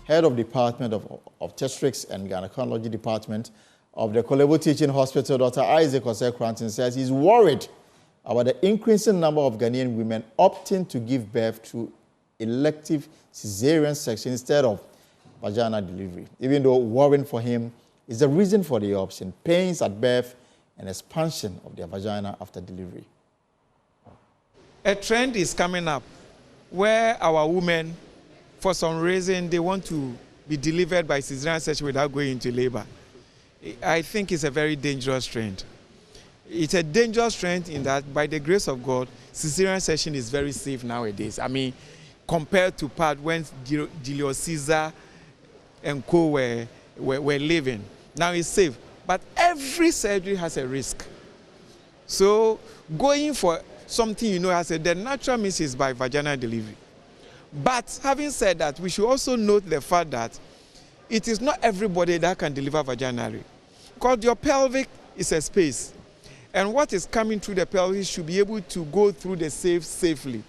head of Department of Obstetrics and Gynecology Department of the Koranteng Teaching Hospital, Dr. Isaac Koranteng, says he's worried about the increasing number of Ghanaian women opting to give birth to elective cesarean section instead of vaginal delivery, even though worrying for him is the reason for the option: pains at birth and expansion of their vagina after delivery. A trend is coming up where our women, for some reason, they want to be delivered by cesarean section without going into labor. I think it's a very dangerous trend. It's a dangerous trend in that, by the grace of God, cesarean section is very safe nowadays. I mean, compared to part when Julius Caesar and co were living. Now it's safe. But every surgery has a risk. So going for something the natural means is by vaginal delivery. But having said that, we should also note the fact that it is not everybody that can deliver vaginally. Because your pelvic is a space. And what is coming through the pelvis should be able to go through the safely.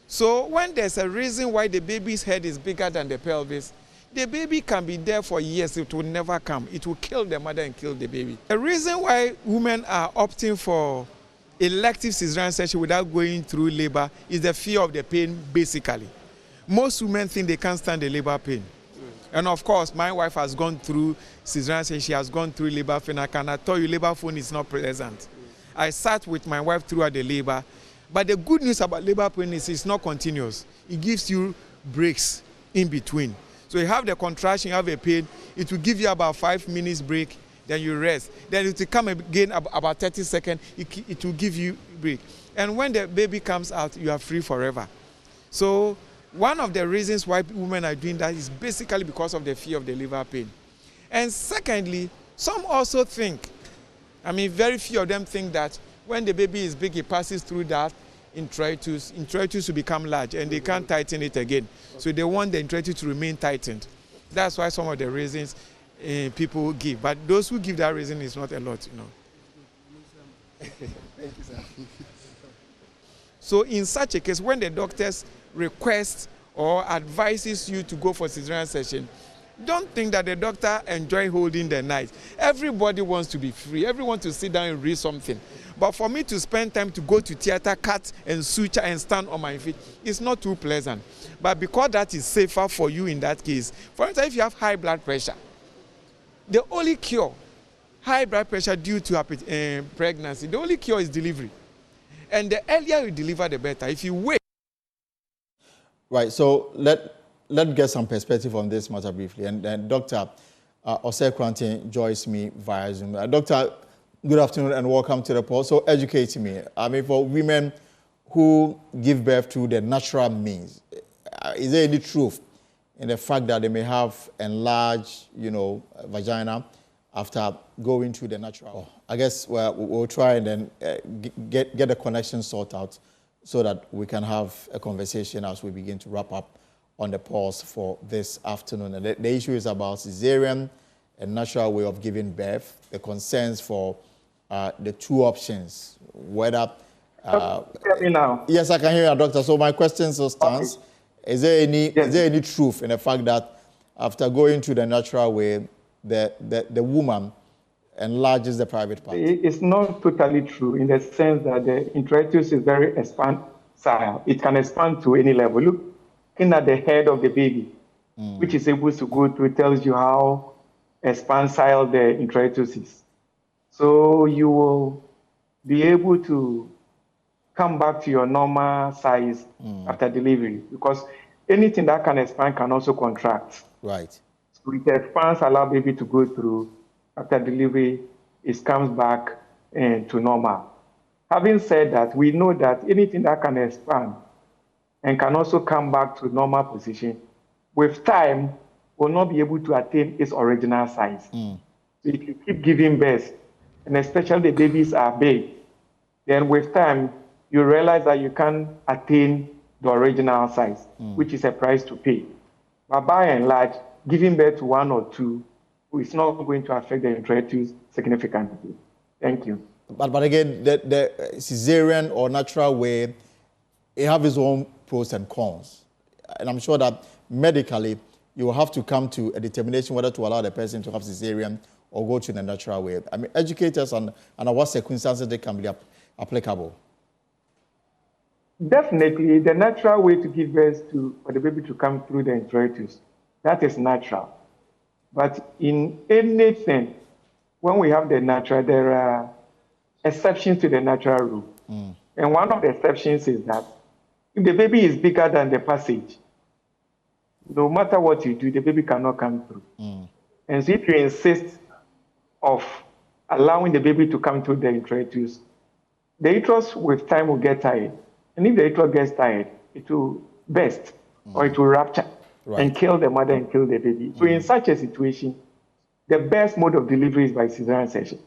So when there's a reason why the baby's head is bigger than the pelvis, the baby can be there for years, it will never come. It will kill the mother and kill the baby. The reason why women are opting for elective cesarean section without going through labor is the fear of the pain, basically. Most women think they can't stand the labor pain. And of course, my wife has gone through cesarean section, she has gone through labor pain. I cannot tell you labor pain is not pleasant. I sat with my wife throughout the labor. But the good news about labor pain is it's not continuous. It gives you breaks in between. So you have the contraction, you have a pain, it will give you about 5 minutes break, then you rest. Then it will come again about 30 seconds, it will give you break. And when the baby comes out, you are free forever. So one of the reasons why women are doing that is basically because of the fear of the labor pain. And secondly, some also think, very few of them think that when the baby is big, it passes through that introitus. Introitus will become large and they can't tighten it again. So they want the introitus to remain tightened. That's why some of the reasons people give. But those who give that reason is not a lot, Thank you, sir. So in such a case, when the doctors request or advises you to go for cesarean section, don't think that the doctor enjoys holding the knife. Everybody wants to be free. Everyone wants to sit down and read something. But for me to spend time to go to theater, cut and suture and stand on my feet, it's not too pleasant. But because that is safer for you in that case, for instance, if you have high blood pressure, the only cure, high blood pressure due to pregnancy, the only cure is delivery. And the earlier you deliver, the better. If you wait. Right, so let's get some perspective on this matter briefly. And then Dr. Osei Koranteng joins me via Zoom. Doctor, good afternoon and welcome to the poll. So educate me. For women who give birth to the natural means, is there any truth in the fact that they may have enlarged, vagina after going to the natural? I guess we'll try and then get the connection sorted out so that we can have a conversation as we begin to wrap up on the pause for this afternoon. And the issue is about cesarean, a natural way of giving birth, the concerns for the two options, whether... hear me now? Yes, I can hear you, Doctor. So my question still stands. Okay. Is there any truth in the fact that after going to the natural way, the woman enlarges the private part? It's not totally true in the sense that the introitus is very expansile. It can expand to any level. Looking at the head of the baby, which is able to go through, tells you how expansile the introitus is. So you will be able to come back to your normal size after delivery, because anything that can expand can also contract. Right. So it expands, allow baby to go through. After delivery, it comes back to normal. Having said that, we know that anything that can expand and can also come back to normal position, with time, will not be able to attain its original size. So if you keep giving birth, and especially the babies are big, then with time, you realize that you can't attain the original size, which is a price to pay. But by and large, giving birth to one or two is not going to affect the introitus significantly. Thank you. But again, the cesarean or natural way, it has its own pros and cons. And I'm sure that medically, you will have to come to a determination whether to allow the person to have cesarean or go to the natural way. I mean, educate us on what circumstances they can be applicable. Definitely, the natural way to give birth for the baby to come through the introitus, that is natural. But in anything, when we have the natural, there are exceptions to the natural rule. And one of the exceptions is that if the baby is bigger than the passage, no matter what you do, the baby cannot come through. And so if you insist of allowing the baby to come through the introitus, the uterus with time will get tired. And if the uterus gets tired, it will burst or it will rupture and kill the mother and kill the baby. So in such a situation, the best mode of delivery is by cesarean section.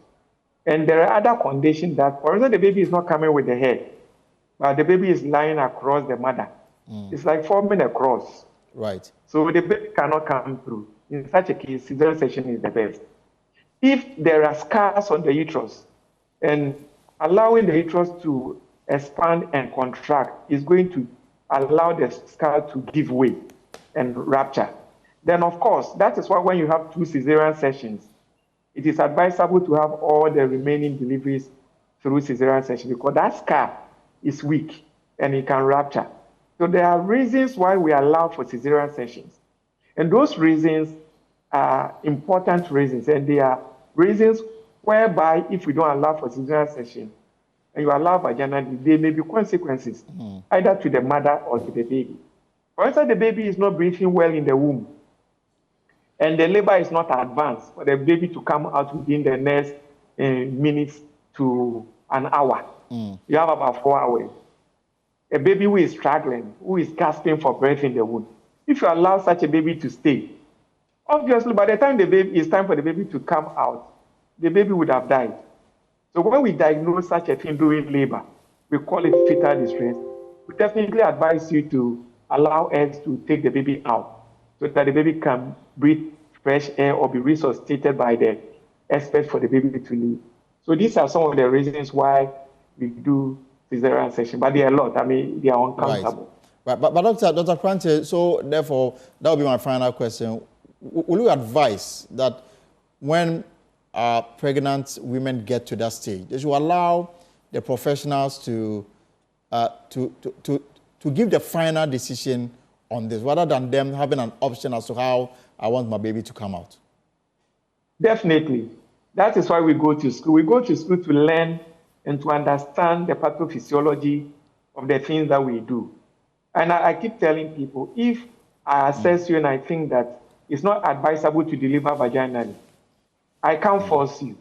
And there are other conditions that, for example, the baby is not coming with the head, but the baby is lying across the mother. It's like forming a cross. Right. So the baby cannot come through. In such a case, cesarean section is the best. If there are scars on the uterus, and allowing the uterus to expand and contract is going to allow the scar to give way and rupture, then of course, that is why when you have 2 cesarean sections, it is advisable to have all the remaining deliveries through cesarean section because that scar is weak and it can rupture. So there are reasons why we allow for cesarean sections. And those reasons are important reasons, and they are reasons whereby if we don't allow for cesarean section and you allow vaginal, there may be consequences either to the mother or to the baby. For instance, the baby is not breathing well in the womb, and the labor is not advanced for the baby to come out within the next minutes to an hour. You have about 4 hours. A baby who is struggling, who is gasping for breath in the womb, if you allow such a baby to stay, obviously by the time it's time for the baby to come out, the baby would have died. So when we diagnose such a thing during labor, we call it fetal distress. We definitely advise you to allow us to take the baby out so that the baby can breathe fresh air or be resuscitated by the experts for the baby to live. So these are some of the reasons why we do cesarean section, but there are a lot. I mean, they are uncountable. Right. But Dr. Koranteng, so therefore, that will be my final question. Will you advise that when pregnant women get to that stage, they should allow the professionals to give the final decision on this, rather than them having an option as to how I want my baby to come out? Definitely. That is why we go to school. We go to school to learn and to understand the pathophysiology of the things that we do. And I keep telling people, if I assess you and I think that it's not advisable to deliver vaginally, I can't force you.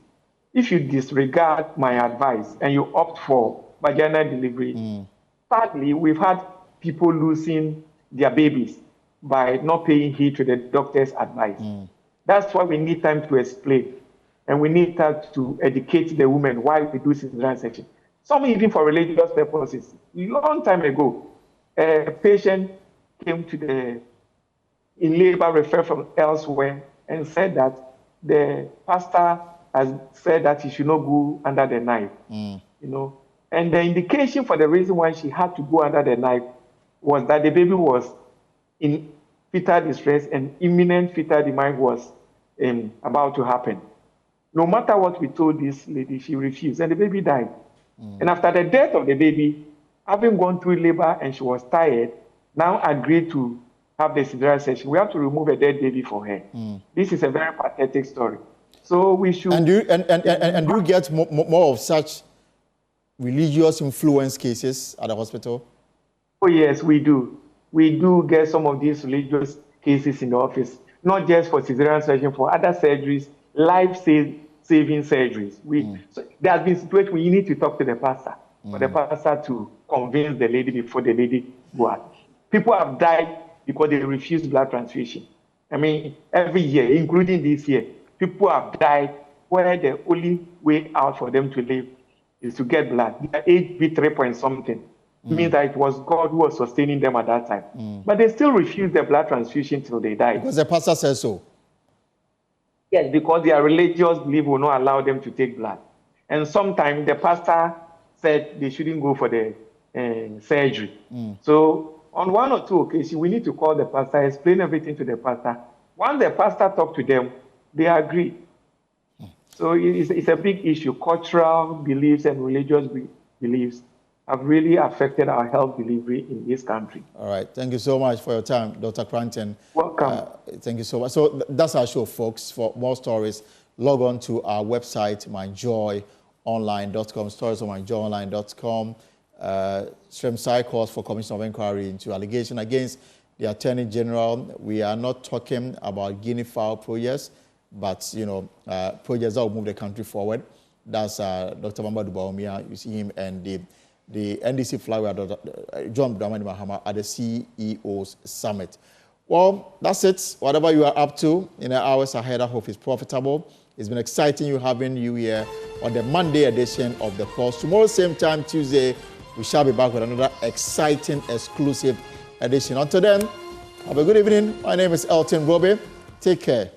If you disregard my advice and you opt for vaginal delivery, sadly, we've had people losing their babies by not paying heed to the doctor's advice. That's why we need time to explain. And we need time to educate the women why we do cesarean section. Some even for religious purposes. A long time ago, a patient came in labor, referred from elsewhere, and said that the pastor has said that he should not go under the knife. And the indication for the reason why she had to go under the knife was that the baby was in fetal distress and imminent fetal demise was about to happen. No matter what we told this lady, she refused, and the baby died. And after the death of the baby, having gone through labor and she was tired, now agreed to have the cesarean section. We have to remove a dead baby for her. This is a very pathetic story. So we should... And do you get more of such religious influence cases at the hospital? Oh, yes, we do. We do get some of these religious cases in the office, not just for cesarean section, for other surgeries, life-saving surgeries. So there has been situations where you need to talk to the pastor, for the pastor to convince the lady before the lady go out. People have died because they refused blood transfusion. I mean, every year, including this year, people have died where the only way out for them to live is to get blood. Their age be 3 point something. Means that it was God who was sustaining them at that time. But they still refused the blood transfusion till they died. Because the pastor says so. Yes, because their religious belief will not allow them to take blood. And sometimes the pastor said they shouldn't go for the surgery. So on one or two occasions, we need to call the pastor, explain everything to the pastor. Once the pastor talks to them, they agree. So it's a big issue. Cultural beliefs and religious beliefs have really affected our health delivery in this country. All right. Thank you so much for your time, Dr. Koranteng. Welcome. Thank you so much. So that's our show, folks. For more stories, log on to our website, myjoyonline.com, stories on myjoyonline.com. Stream calls for Commission of Inquiry into allegation against the Attorney General. We are not talking about guinea fowl projects, but projects that will move the country forward. That's Dr. Mamadou Bawumia. You see him and the NDC flyway, John Dramani Mahama, at the CEO's Summit. Well, that's it. Whatever you are up to in the hours ahead, I hope it's profitable. It's been exciting having you here on the Monday edition of The Pulse. Tomorrow, same time, Tuesday, we shall be back with another exciting, exclusive edition. Until then, have a good evening. My name is Elton Robe. Take care.